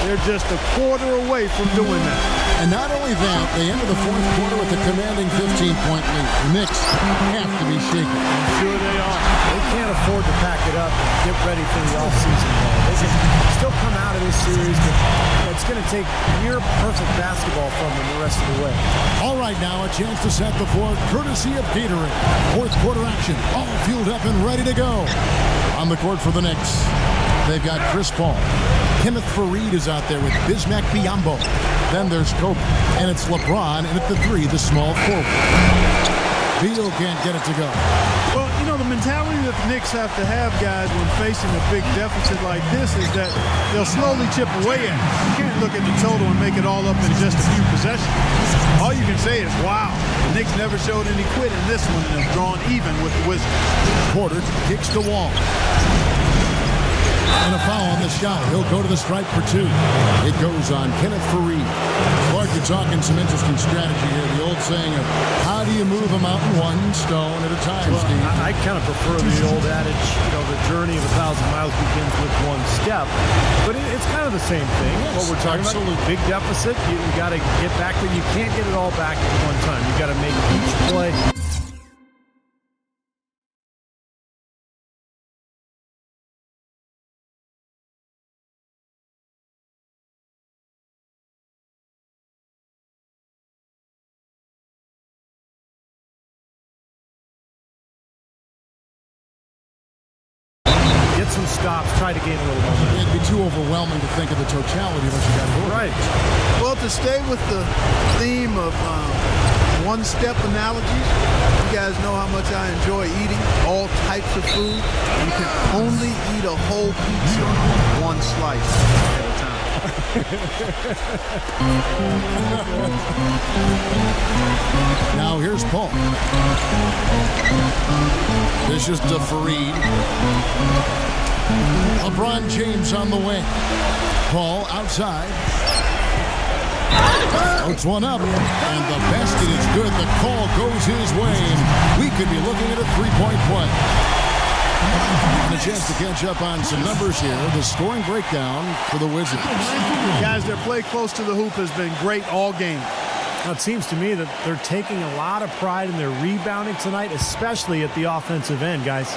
They're just a quarter away from doing that. And not only that, they enter the fourth quarter with a commanding 15-point lead. The Knicks have to be shaken. I'm sure they are. They can't afford to pack it up and get ready for the offseason ball. They can still come out of this series, but it's going to take near-perfect basketball from them the rest of the way. All right, now a chance to set the floor, courtesy of Gatorade. Fourth quarter action, all fueled up and ready to go. On the court for the Knicks, they've got Chris Paul. Kenneth Faried is out there with Bismack Biyombo. Then there's Kobe, and it's LeBron, and at the three, the small forward. Beal can't get it to go. Well, you know, the mentality that the Knicks have to have, guys, when facing a big deficit like this is that they'll slowly chip away at it. You can't look at the total and make it all up in just a few possessions. All you can say is, wow, the Knicks never showed any quit in this one and have drawn even with the Wizards. Porter kicks the wall. And a foul on the shot. He'll go to the stripe for two. It goes on Kenneth Faried. Clark, you're talking some interesting strategy here. The old saying of, how do you move a mountain one stone at a time, well, Steve? I kind of prefer the old adage, you know, the journey of 1,000 miles begins with one step. But it's kind of the same thing. Yes, what we're talking absolutely. about, big deficit, you got to get back there. You can't get it all back at one time. You got to make each play. Get some stops, try to gain a little momentum. It'd be too overwhelming to think of the totality of what you got to do. Right. Well, to stay with the theme of one-step analogies, you guys know how much I enjoy eating all types of food. You can only eat a whole pizza one slice at a time. Now here's Paul. Dishes to Faried. LeBron James on the wing. Paul outside. Floats one up, and the basket is good. The call goes his way, and we could be looking at a three-point play. And a chance to catch up on some numbers here. The scoring breakdown for the Wizards. Guys, their play close to the hoop has been great all game. Now, it seems to me that they're taking a lot of pride in their rebounding tonight, especially at the offensive end, guys.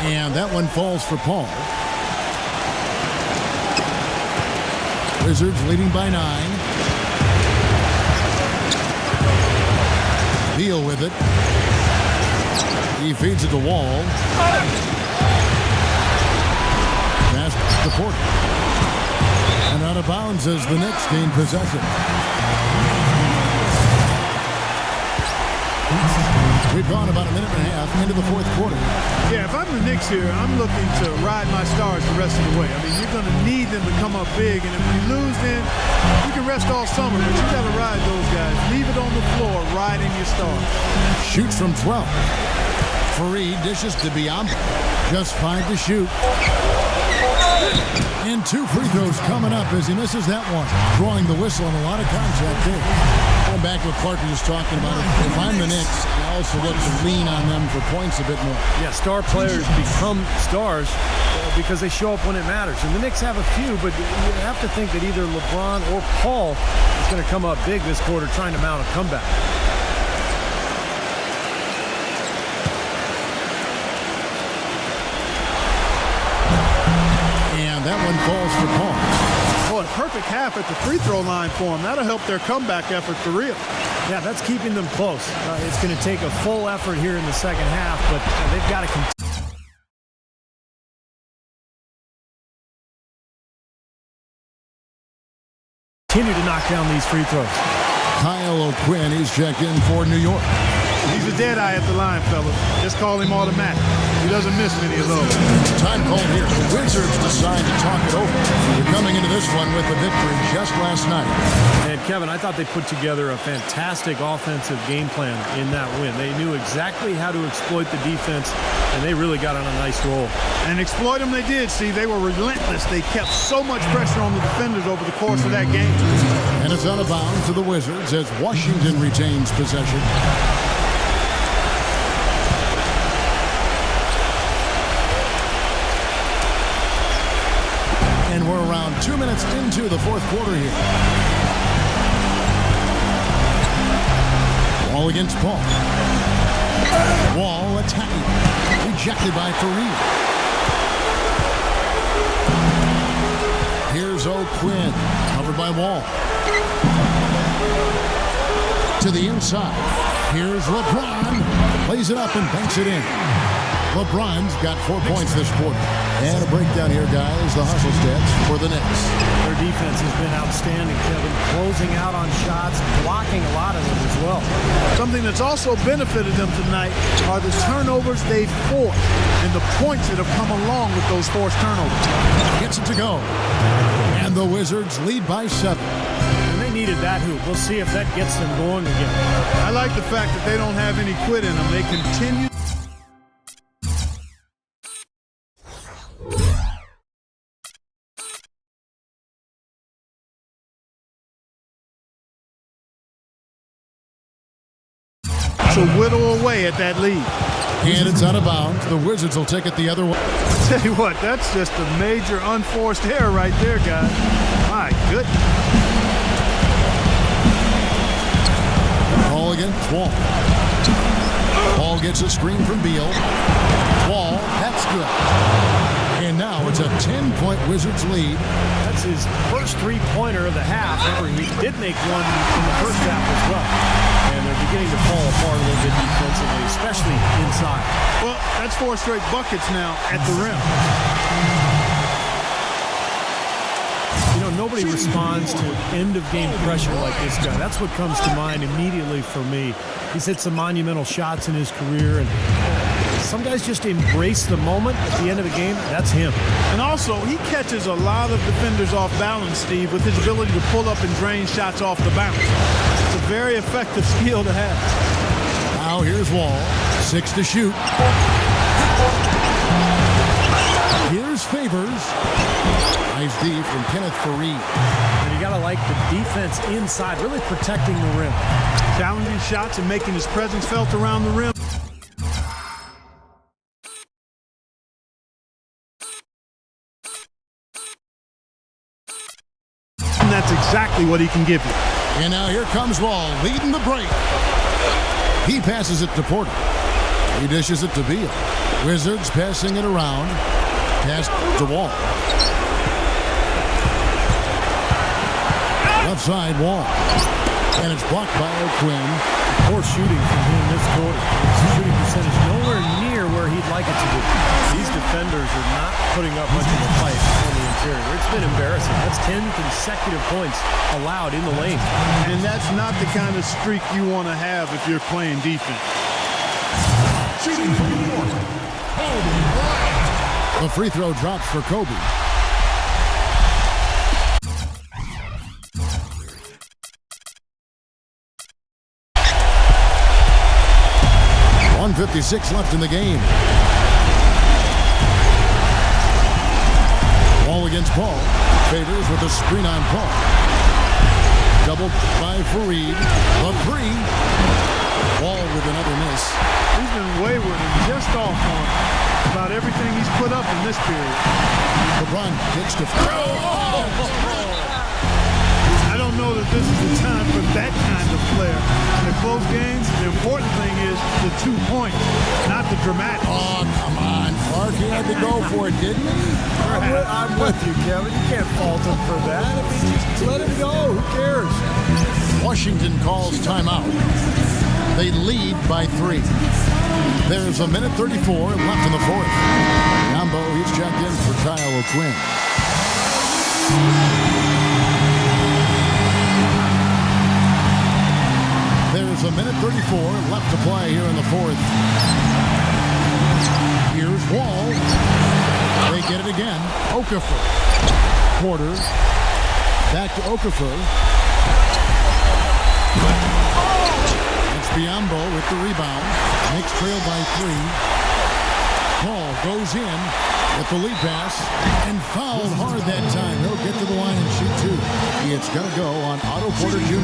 And that one falls for Paul. Wizards leading by 9. Beal with it. He feeds it to Wall. Pass to Porter. And out of bounds as the Knicks gain possession. We've gone about a minute and a half into the fourth quarter. Yeah, if I'm the Knicks here, I'm looking to ride my stars the rest of the way. I mean, you're going to need them to come up big, and if you lose, then you can rest all summer, but you got to ride those guys. Leave it on the floor, riding your stars. Shoots from 12. Faried dishes to Biyombo. Just 5 to shoot. And 2 free throws coming up as he misses that one. Drawing the whistle and a lot of contact there. Going back to what Clark was talking about. If I'm the Knicks, I also look to lean on them for points a bit more. Yeah, star players become stars because they show up when it matters. And the Knicks have a few, but you have to think that either LeBron or Paul is going to come up big this quarter trying to mount a comeback. And that one falls for Paul. Boy, a perfect half at the free throw line for them. That'll help their comeback effort for real. Yeah, that's keeping them close. It's going to take a full effort here in the second half, but they've got to continue to knock down these free throws. Kyle O'Quinn is checked in for New York. He's a dead eye at the line, fellas. Just call him automatic. He doesn't miss many of those. Time called here. The Wizards decide to talk it over. They're coming into this one with a victory just last night. And Kevin, I thought they put together a fantastic offensive game plan in that win. They knew exactly how to exploit the defense, and they really got on a nice roll. And exploit them they did, Steve. They were relentless. They kept so much pressure on the defenders over the course of that game. And it's out of bounds to the Wizards as Washington retains possession. 2 minutes into the fourth quarter here. Wall against Paul. Wall attacking. Rejected by Faried. Here's O'Quinn. Covered by Wall. To the inside. Here's LeBron. Plays it up and banks it in. LeBron's got 4 points this quarter. And a breakdown here, guys. The hustle stats for the Knicks. Their defense has been outstanding, Kevin. Closing out on shots, blocking a lot of them as well. Something that's also benefited them tonight are the turnovers they've forced and the points that have come along with those forced turnovers. Gets it to go. And the Wizards lead by 7. And they needed that hoop. We'll see if that gets them going again. I like the fact that they don't have any quit in them. They continue. To whittle away at that lead. And it's out of bounds. The Wizards will take it the other way. Tell you what, that's just a major unforced error right there, guys. My goodness. Ball against Wall. Ball gets a screen from Beal. Wall, that's good. And now it's a 10-point Wizards lead. That's his first three-pointer of the half. Remember, he did make one in the first half as well. And they're beginning to fall apart a little bit defensively, especially inside. Well, that's 4 straight buckets now at the rim. You know, nobody responds to end-of-game pressure like this guy. That's what comes to mind immediately for me. He's hit some monumental shots in his career, and some guys just embrace the moment at the end of the game. That's him. And also, he catches a lot of defenders off balance, Steve, with his ability to pull up and drain shots off the bounce. It's a very effective skill to have. Now here's Wall. 6 to shoot. Here's Favors. Nice D from Kenneth Faried. And you got to like the defense inside, really protecting the rim. Challenging shots and making his presence felt around the rim. And that's exactly what he can give you. And now here comes Wall, leading the break. He passes it to Porter. He dishes it to Beal. Wizards passing it around. Pass to Wall. Left side, Wall. And it's blocked by O'Quinn. Poor shooting from him this quarter. His shooting percentage nowhere near where he'd like it to be. These defenders are not putting up much of a fight on the interior. It's been embarrassing. That's 10 consecutive points allowed in the lane. And that's not the kind of streak you want to have if you're playing defense. Shooting from New York, Kobe Bryant. The free throw drops for Kobe. .56 left in the game. Wall against Paul. Favors with a screen on Paul. Double by Faried. The three. Wall with another miss. He's been wayward and just off on about everything he's put up in this period. LeBron kicks to I don't know that this is the time for that kind of flair. In the close games, the important thing is the 2 points, not the dramatic. Oh, come on. Clark, he had to go for it, didn't he? I'm with you, Kevin. You can't fault him for that. I mean, just let him go. Who cares? Washington calls timeout. They lead by 3. There's a minute 34 left in the fourth. Yambo, he's checked in for Kyle O'Quinn. There's a minute 34 left to play here in the fourth. Here's Wall. They get it again. Okafor. Porter. Back to Okafor. It's Biombo with the rebound. Knicks trail by 3. Paul goes in with the lead pass and fouled hard that time. He'll get to the line and shoot 2. It's going to go on Otto Porter Jr.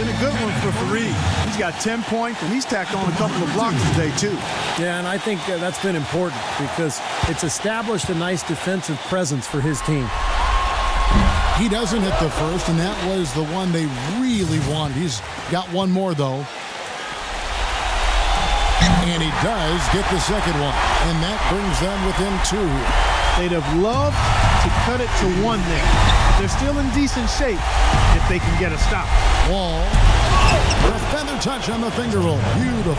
Been a good one for Faried. He's got 10 points, and he's tacked on a couple of blocks today, too. Yeah, and I think that's been important because it's established a nice defensive presence for his team. He doesn't hit the first, and that was the one they really wanted. He's got one more, though. And he does get the second one, and that brings them within 2. They'd have loved to cut it to 1 there. They're still in decent shape if they can get a stop. Wall, a feather touch on the finger roll. Beautiful.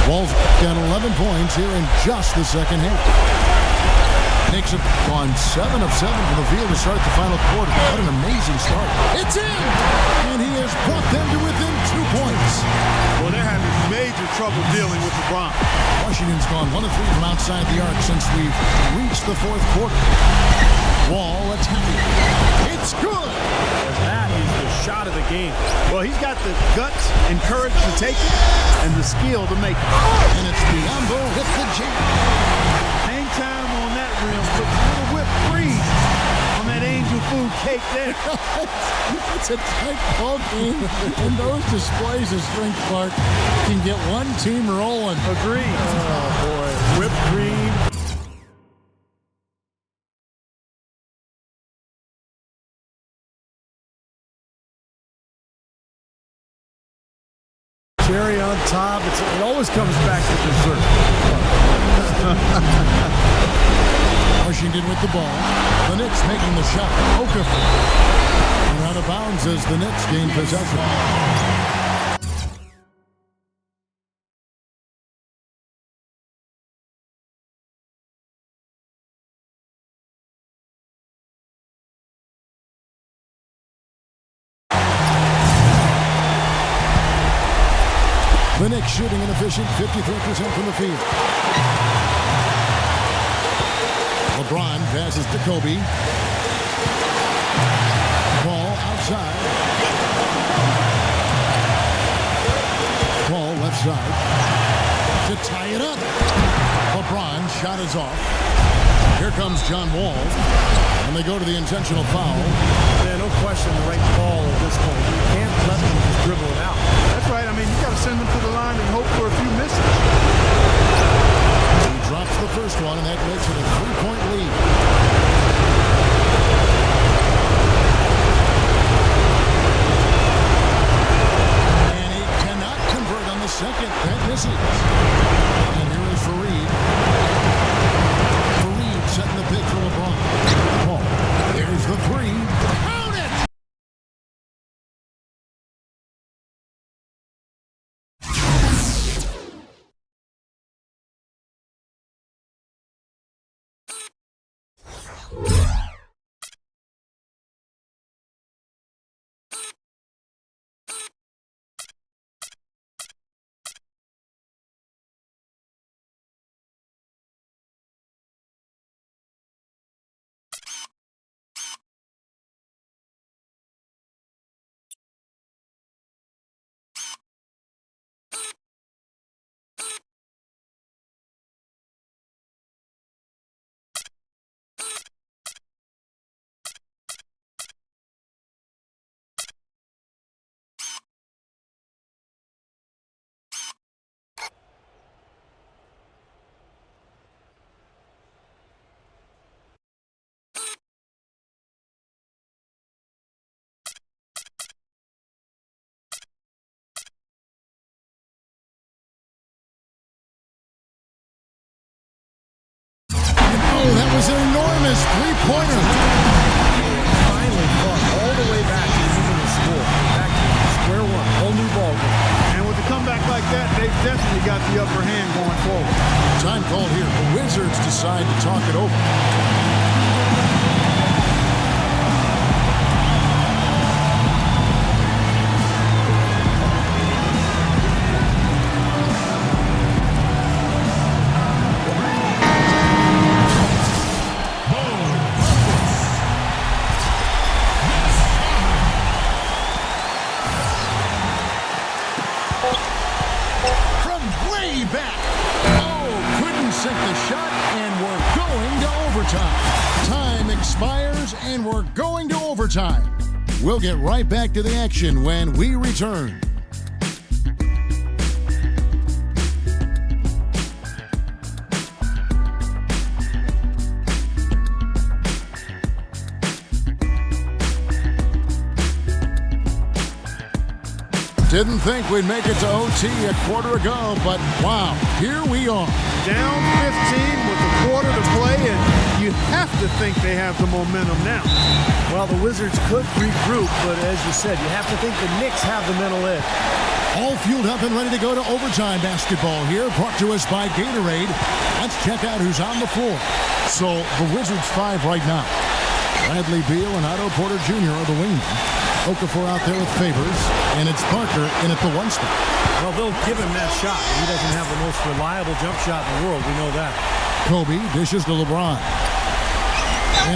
Wall's got 11 points here in just the second half. Knicks have gone 7 of 7 from the field to start the final quarter. What an amazing start. It's in! And he has brought them to within 2 points. Well, they're having major trouble dealing with LeBron. Washington's gone 1 of 3 from outside the arc since we've reached the fourth quarter. Wall attacking. It's good! And that is the shot of the game. Well, he's got the guts and courage to take it and the skill to make it. And it's Biombo with the jam. Hang time on that rim. Put a little whipped cream on that angel food cake there. It's a tight ball game, and those displays of strength, Clark, can get one team rolling. Agreed. Oh, boy. Whipped cream. Cherry on top. It always comes back to dessert. Washington with the ball. The Knicks making the shot. Okafor. And out of bounds as the Knicks gain possession. The Knicks shooting an efficient 53% from the field. LeBron passes to Kobe. Ball outside. Ball left side. To tie it up. LeBron shot is off. Here comes John Wall. And they go to the intentional foul. Yeah, no question the right call at this point. You can't let them just dribble it out. That's right. I mean, you got to send them to the line and hope for a few misses. He drops the first one, and that makes it a 3-point lead. And he cannot convert on the second. That misses. And here is Faried. Faried setting the pick for LeBron. Ball. There's the 3. Count it! Oh, that was an enormous three-pointer. Finally fought all the way back to the middle of the score. Back to square one. Whole new ball game. And with a comeback like that, they've definitely got the upper hand going forward. Time called here. The Wizards decide to talk it over. From way back. Oh, couldn't sink the shot, and we're going to overtime. Time expires, and we're going to overtime. We'll get right back to the action when we return. Didn't think we'd make it to OT a quarter ago, but wow, here we are. Down 15 with a quarter to play, and you have to think they have the momentum now. Well, the Wizards could regroup, but as you said, you have to think the Knicks have the mental edge. All fueled up and ready to go to overtime basketball here, brought to us by Gatorade. Let's check out who's on the floor. So the Wizards 5 right now. Bradley Beal and Otto Porter Jr. are the wingmen. Okafor out there with Favors, and it's Parker in at the 1 spot. Well, they'll give him that shot. He doesn't have the most reliable jump shot in the world. We know that. Kobe dishes to LeBron.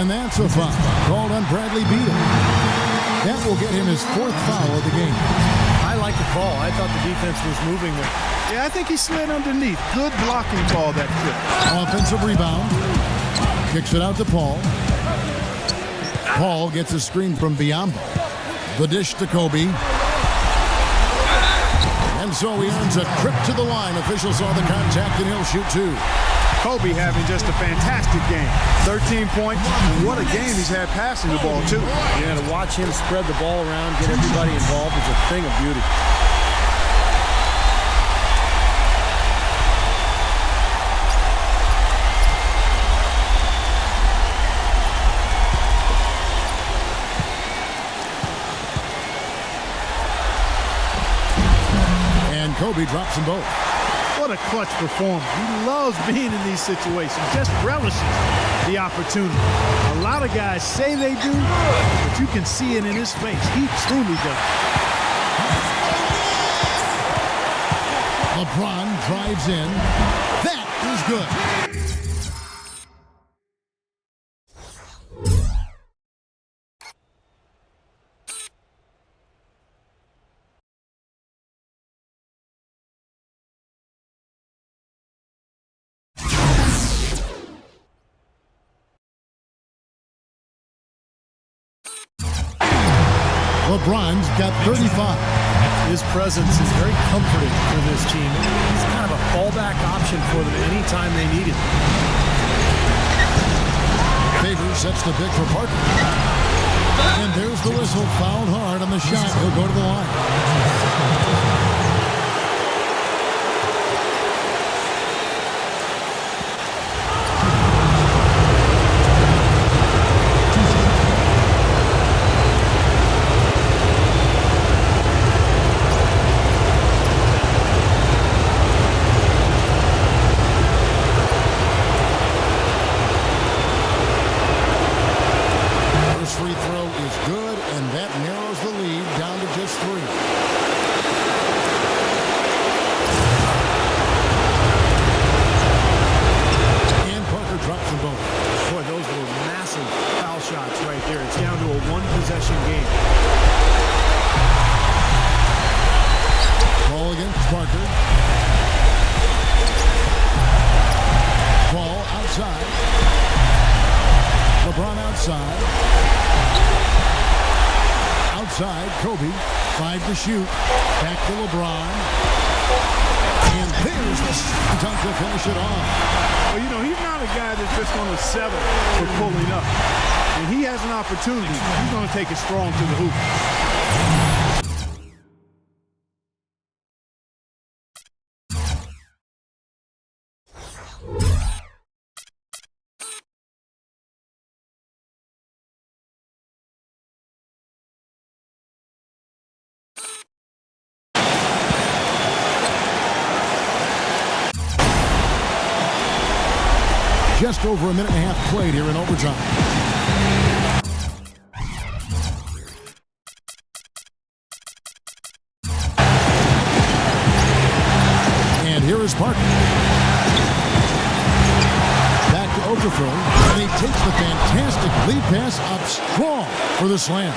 And that's a foul called on Bradley Beal. That will get him his 4th foul of the game. I like the call. I thought the defense was moving there. Yeah, I think he slid underneath. Good blocking call that trip. Offensive rebound. Kicks it out to Paul. Paul gets a screen from Biombo. The dish to Kobe. And so he earns a trip to the line. Officials saw the contact and he'll shoot 2. Kobe having just a fantastic game. 13 points. And what a game he's had passing the ball, too. Yeah, to watch him spread the ball around, get everybody involved is a thing of beauty. And Kobe drops them both. What a clutch performer. He loves being in these situations, just relishes the opportunity. A lot of guys say they do, but you can see it in his face. He truly does. LeBron drives in. That is good. LeBron's got 35. His presence is very comforting for this team. He's kind of a fallback option for them anytime they need it. Favors sets the pick for Parker. And there's the whistle. Fouled hard on the shot. He'll go to the line. Kobe, 5 to shoot. Back to LeBron. And there's the dunk to finish it off. Well, you know, he's not a guy that's just going to settle for pulling up. When he has an opportunity, he's going to take it strong to the hoop. Just over a minute and a half played here in overtime. And here is Parker. Back to Okafor, and he takes the fantastic lead pass up strong for the slam.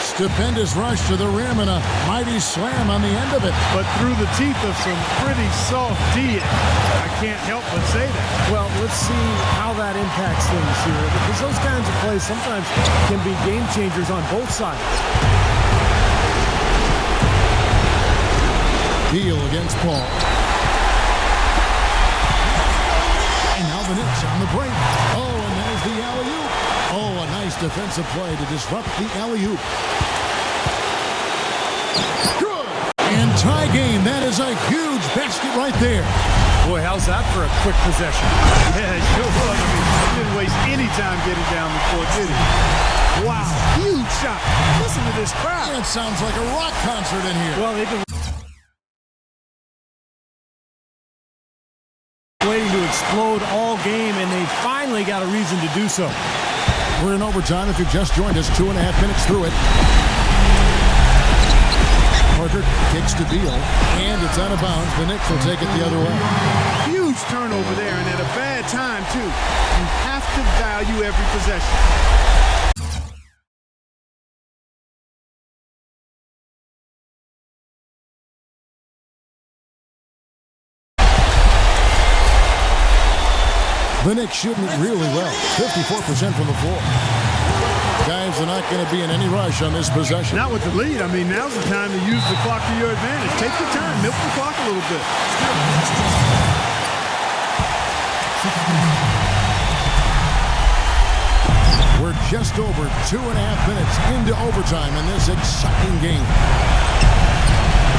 Stupendous rush to the rim and a mighty slam on the end of it. But through the teeth of some pretty soft D. I can't help but say that. Well, let's see how that impacts things here, because those kinds of plays sometimes can be game changers on both sides. Beal against Paul. And now the Knicks on the break. Oh, and there's the alley-oop. Oh, a nice defensive play to disrupt the alley-oop. Good. And Tie game. That is a huge basket right there. Boy, how's that for a quick possession? Yeah, it sure was. I mean, he didn't waste any time getting down the court, did he? Wow, huge shot. Listen to this crowd. It sounds like a rock concert in here. Well, they've been waiting to explode all game, and they finally got a reason to do so. We're in overtime. If you've just joined us, 2.5 minutes through it. Parker kicks to Beal, and it's out of bounds. The Knicks will take it the other way. Huge turnover there, and at a bad time, too. You have to value every possession. The Knicks shooting it really well. 54% from the floor. Guys are not going to be in any rush on this possession. Not with the lead. I mean, now's the time to use the clock to your advantage. Take your time. Milk the clock a little bit. We're just over 2.5 minutes into overtime in this exciting game.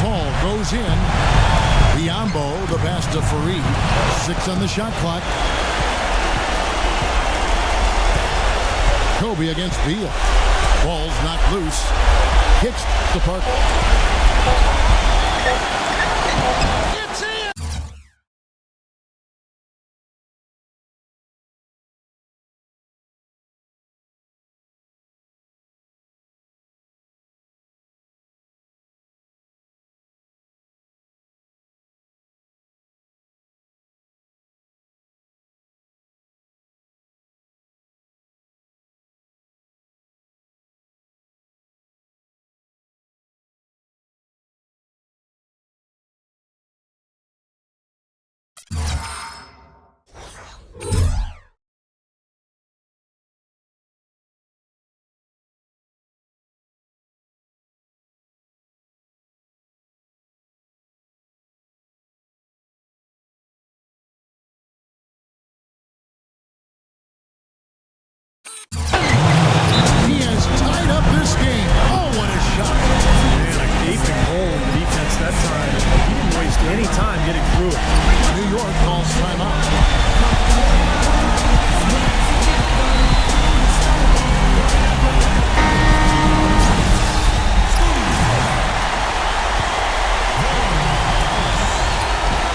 Paul goes in. Biombo, the pass to Faried. 6 on the shot clock. Kobe against Beal. Ball's knocked loose. Kicks to Parker. It's in! He has tied up this game. Oh, what a shot. Man, a gaping hole in the defense that time. He didn't waste any time getting through it. New York calls timeout.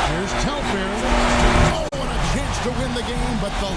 Here's Telfair. Oh, and a chance to win the game, but the